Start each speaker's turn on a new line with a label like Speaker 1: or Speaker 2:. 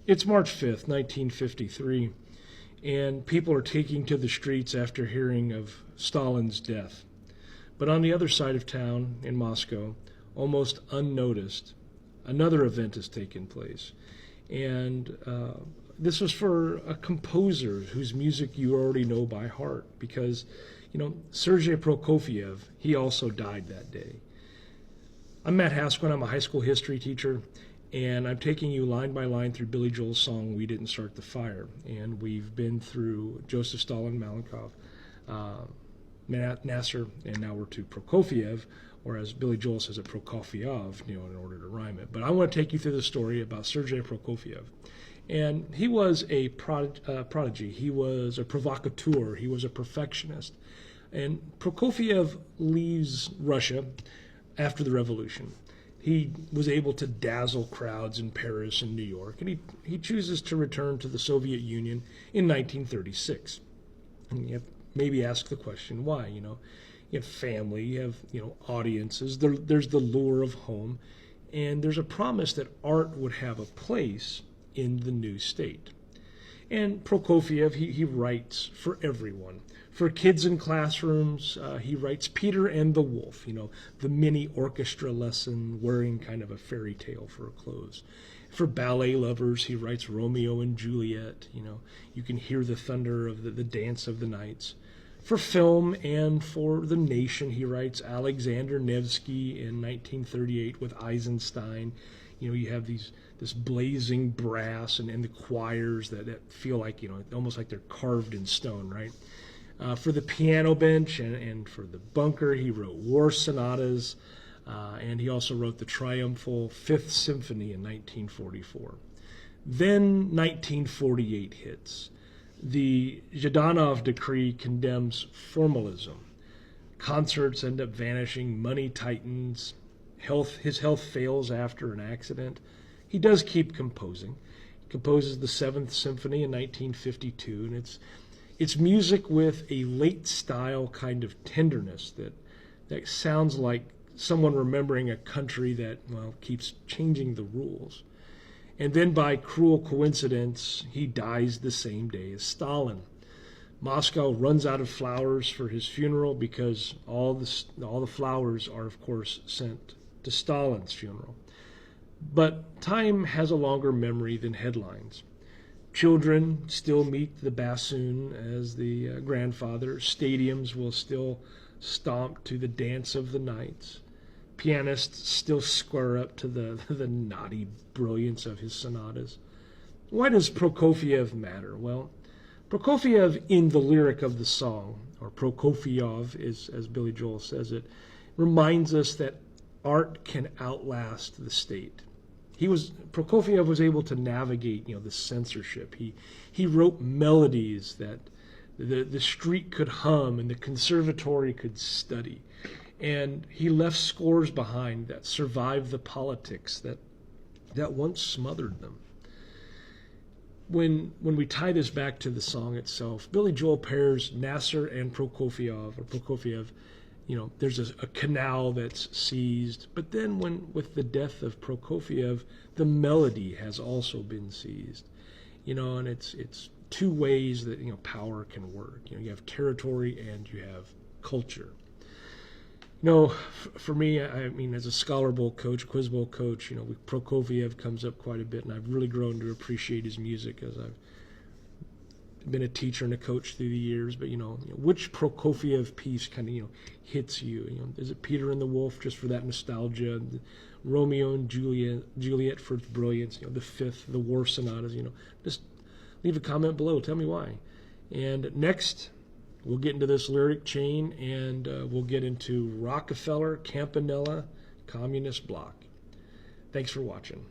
Speaker 1: It's March 5th, 1953, and people are taking to the streets after hearing of Stalin's death. But on the other side of town, in Moscow, almost unnoticed, another event has taken place. And this was for a composer whose music you already know by heart, because, Sergei Prokofiev, he also died that day. I'm Matt Hasquin. I'm a high school history teacher, and I'm taking you line by line through Billy Joel's song, We Didn't Start the Fire. And we've been through Joseph Stalin, Malenkov, Nasser, and now we're to Prokofiev, or as Billy Joel says it, Prokofiev, in order to rhyme it. But I want to take you through the story about Sergei Prokofiev. And he was a prodigy. He was a provocateur. He was a perfectionist. And Prokofiev leaves Russia after the revolution. He was able to dazzle crowds in Paris and New York, and he chooses to return to the Soviet Union in 1936. And you have maybe ask the question, why? You have family, you have audiences. There's the lure of home, and there's a promise that art would have a place in the new state. And Prokofiev, he writes for everyone. For kids in classrooms, he writes Peter and the Wolf, the mini orchestra lesson wearing kind of a fairy tale for clothes. For ballet lovers, he writes Romeo and Juliet, you can hear the thunder of the dance of the knights. For film and for the nation, he writes Alexander Nevsky in 1938 with Eisenstein. You have this blazing brass and the choirs that feel like, almost like they're carved in stone, right? For the piano bench and for the bunker, he wrote war sonatas, and he also wrote the triumphal Fifth Symphony in 1944. Then 1948 hits. The Zhdanov decree condemns formalism. Concerts end up vanishing, money tightens, his health fails after an accident. He does keep composing. He composes the Seventh Symphony in 1952, and it's music with a late style kind of tenderness that sounds like someone remembering a country that, keeps changing the rules. And then by cruel coincidence, he dies the same day as Stalin. Moscow runs out of flowers for his funeral because all the flowers are, of course, sent to Stalin's funeral. But time has a longer memory than headlines. Children still meet the bassoon as the grandfather. Stadiums will still stomp to the dance of the knights. Pianists still square up to the naughty brilliance of his sonatas. Why does Prokofiev matter? Well, Prokofiev in the lyric of the song, or Prokofiev as Billy Joel says it, reminds us that art can outlast the state. Prokofiev was able to navigate, the censorship. He wrote melodies that the street could hum and the conservatory could study. And he left scores behind that survived the politics that once smothered them. When we tie this back to the song itself, Billy Joel pairs Nasser and Prokofiev. There's a canal that's seized, but then with the death of Prokofiev, the melody has also been seized. And it's two ways that power can work. You have territory and you have culture. For me, as a Scholar Bowl coach, Quiz Bowl coach, Prokofiev comes up quite a bit, and I've really grown to appreciate his music as I've been a teacher and a coach through the years. But which Prokofiev piece kind of hits you? Is it Peter and the Wolf just for that nostalgia? Romeo and Juliet for its brilliance? The Fifth, the War Sonatas? Just leave a comment below. Tell me why. And next, we'll get into this lyric chain, and we'll get into Rockefeller, Campanella, Communist Bloc. Thanks for watching.